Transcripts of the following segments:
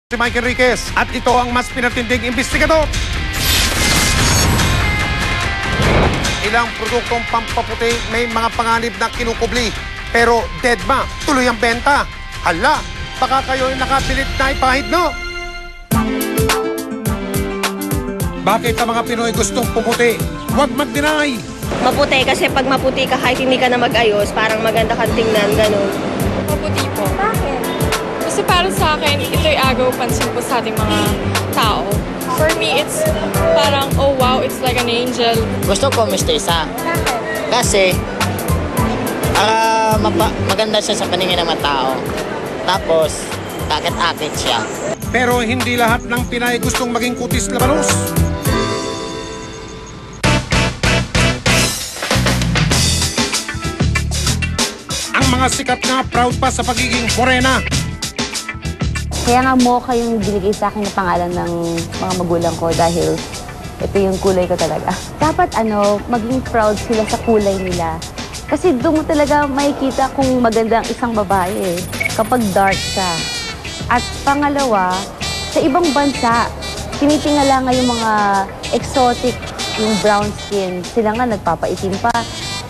Si Mike Enriquez at ito ang mas pinatinding investigador. Ilang produktong pampaputi may mga panganib na kinukubli pero deadma, tuloy ang benta. Hala, baka kayo'y nakapilit na ipahid, no? Bakit ang mga Pinoy gustong pumuti? Huwag mag-deny. Maputi kasi pag maputi ka kahit hindi ka na mag-ayos, parang maganda kang tingnan, ganun. Maputi po. Bakit? Kasi para sa akin, ito'y agaw pansin po sa ating mga tao. For me, it's parang, oh wow, it's like an angel. Gusto ko mistisa. Bakit? Kasi maganda siya sa paningin ng mga tao. Tapos, akit-akit siya. Pero hindi lahat ng Pinay gustong maging kutis labanos. Ang mga sikat na proud pa sa pagiging morena. Kaya nga Mocha yung binigay sa akin na pangalan ng mga magulang ko dahil ito yung kulay ko talaga. Dapat maging proud sila sa kulay nila. Kasi doon mo talaga makikita kung maganda ang isang babae kapag dark siya. At pangalawa, sa ibang bansa, tinitingala nga yung mga exotic, yung brown skin. Sila nga nagpapaitim pa,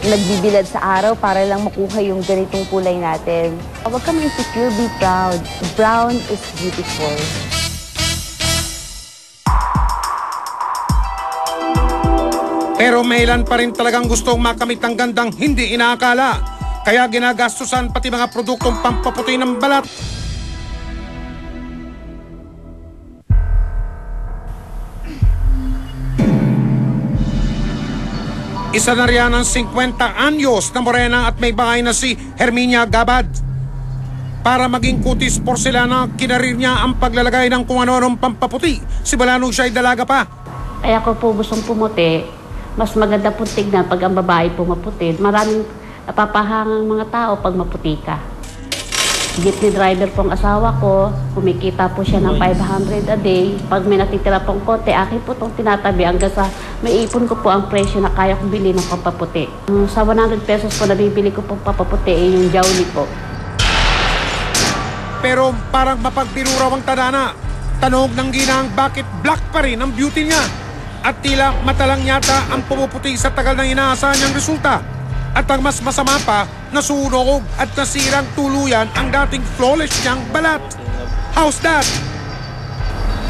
nagbibilad sa araw para lang makuha yung ganitong kulay natin. Huwag kang insecure, be proud. Brown is beautiful. Pero may ilan pa rin talagang gustong makamit ang gandang hindi inaakala. Kaya ginagastusan pati mga produktong pampaputi ng balat. Isa na riyan ang 50 anyos na morena at may bahay na si Herminia Gabad. Para maging kutis porcelana, kinarir niya ang paglalagay ng kung ano-anong pampaputi. Simula nung siya'y dalaga pa. Kaya ko po gustong pumuti. Mas maganda po tignan pag ang babae pumaputi. Maraming napapahangang mga tao pag maputi ka. Jeepney driver pong asawa ko, kumikita po siya ng 500 a day. Pag may natitira pong konti, akin po itong tinatabi hanggang sa may ipon ko po ang presyo na kaya kong bili ng papaputi. Sa 100 pesos po nabibili ko pong papaputi, yung jowly po. Pero parang mapagbiro raw ang tadhana. Tanong ng ginang bakit black pa rin ang beauty niya. At tila matalang yata ang pumuputi sa tagal ng inaasahan niyang resulta. At ang mas masama pa, nasunog at nasirang tuluyan ang dating flawless niyang balat. How's that?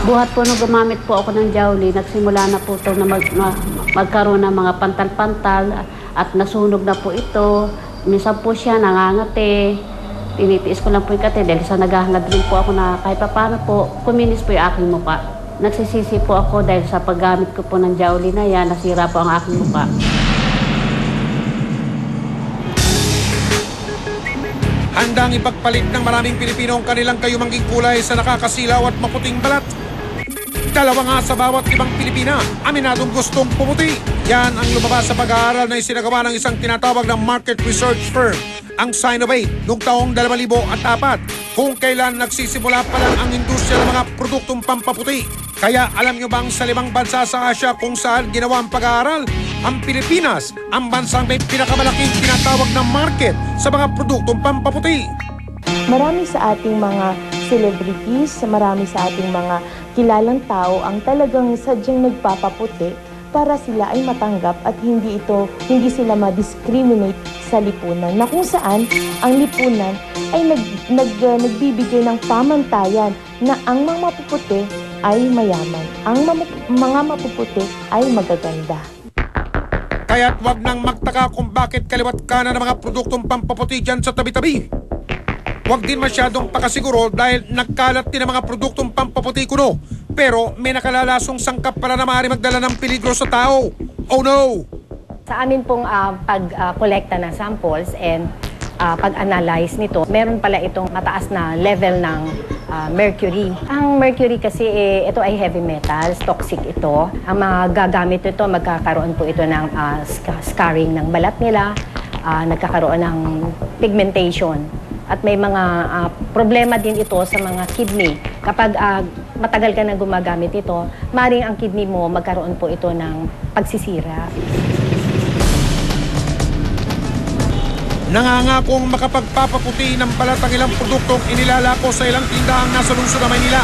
Buhat po nung gumamit po ako ng jowly, nagsimula na po ito na magkaroon ng mga pantal-pantal at nasunog na po ito. Minsan po siya nangangati. Tinitiis ko lang po yung kate dahil sa naghahangad rin po ako na kahit paano po, kuminis po yung aking mukha. Nagsisisi po ako dahil sa paggamit ko po ng jowly na yan, nasira po ang aking mukha. Handang ipagpalit ng maraming Pilipino ang kanilang kayumangging kulay sa nakakasilaw at maputing balat. Dalawa nga sa bawat ibang Pilipina, aminadong gustong pumuti. Yan ang lumabas sa pag-aaral na isinagawa ng isang tinatawag ng market research firm, ang Sinovate, noong taong 2004, kung kailan nagsisimula pa lang ang industriya ng mga produktong pampaputi. Kaya alam nyo bang sa 5 bansa sa Asia kung saan ginawa ang pag-aaral, ang Pilipinas, ang bansang may pinakamalaking tinatawag na market sa mga produktong pampaputi. Marami sa ating mga celebrities, marami sa ating mga kilalang tao ang talagang sadyang nagpapaputi para sila ay matanggap at hindi sila ma-discriminate sa lipunan. Na kung saan ang lipunan ay nagbibigay ng pamantayan na ang mga mapuputi ay mayaman. Ang mga mapuputi ay magaganda. Kaya't wag nang magtaka kung bakit kaliwat kanan ng mga produktong pampaputi dyan sa tabi-tabi. Huwag din masyadong pakasiguro dahil nagkalat din ang mga produktong pampaputi kuno. Pero may nakalalasong sangkap pala na maaari magdala ng peligro sa tao. Oh no! Sa amin pong pag-kolekta ng samples and pag-analyze nito, meron pala itong mataas na level ng mercury. Ang mercury kasi ito ay heavy metals, toxic ito. Ang mga gagamit ito, magkakaroon po ito ng scarring ng balat nila, nagkakaroon ng pigmentation. At may mga problema din ito sa mga kidney. Kapag matagal ka na gumagamit ito, maring ang kidney mo magkaroon po ito ng pagsisira. Nangangakong makapagpapaputi ng balat ang ilang produktong inilalako sa ilang tindahang nasa lungsod ng Maynila.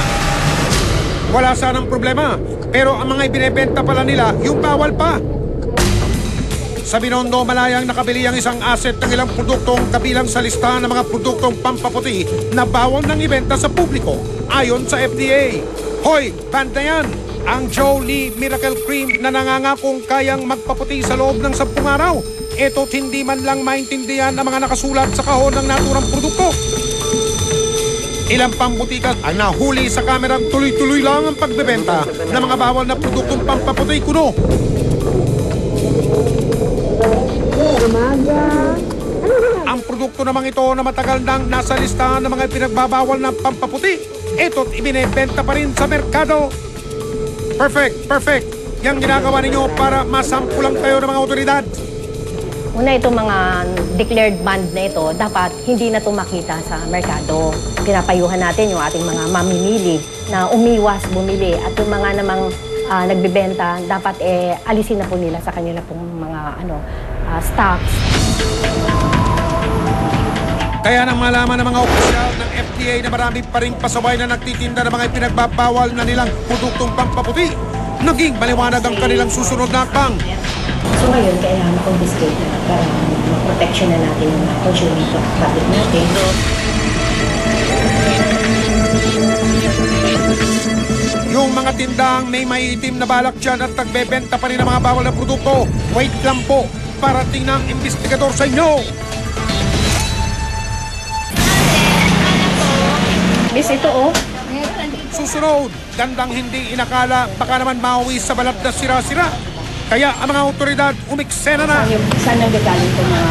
wala sanang problema. Pero ang mga ibinebenta pala nila, yung bawal pa. Sa Binondo, Malayang nakabili ang isang asset ng ilang produktong kabilang sa listahan ng mga produktong pampaputi na bawal nang ibenta sa publiko ayon sa FDA. Hoy, banda yan! Ang Jolie Miracle Cream na nangangakong kayang magpaputi sa loob ng 10 araw. Eto't hindi man lang maintindihan ang mga nakasulat sa kahon ng naturang produkto. Ilang pambutika ang nahuli sa kamerang tuloy-tuloy lang ang pagbebenta ng mga bawal na produktong pampaputi kuno. Ang produkto namang ito na matagal nang nasa listahan ng mga pinagbabawal na pampaputi, ito't ibinebenta pa rin sa merkado. Perfect. Yang ginagawa ninyo para masampulang kayo ng mga otoridad. Una, itong mga declared banned na ito, dapat hindi na ito makita sa merkado. Pinapayuhan natin yung ating mga mamimili na umiwas bumili at yung mga namang nagbebenta, dapat alisin na po nila sa kanila pong mga stocks. Kaya nang malaman ng mga opisyal ng FDA na marami pa ring pasaway na nagtitinda ng mga pinagbabawal na nilang produktong pampaputi, naging maliwanag ang kanilang susunod na hakbang. So ngayon, kailangan confiscate na para protection na natin yung consumer product natin. Yung mga tindang may maiitim na balak dyan at nagbebenta pa rin ng mga bawal na produkto, wait lang po, parating ng investigador sa inyo. Miss, ito Susunod, gandang hindi inakala, baka naman mauwi sa balat na sira-sira. Kaya ang mga otoridad umiksena na. Saan nang gagaling itong mga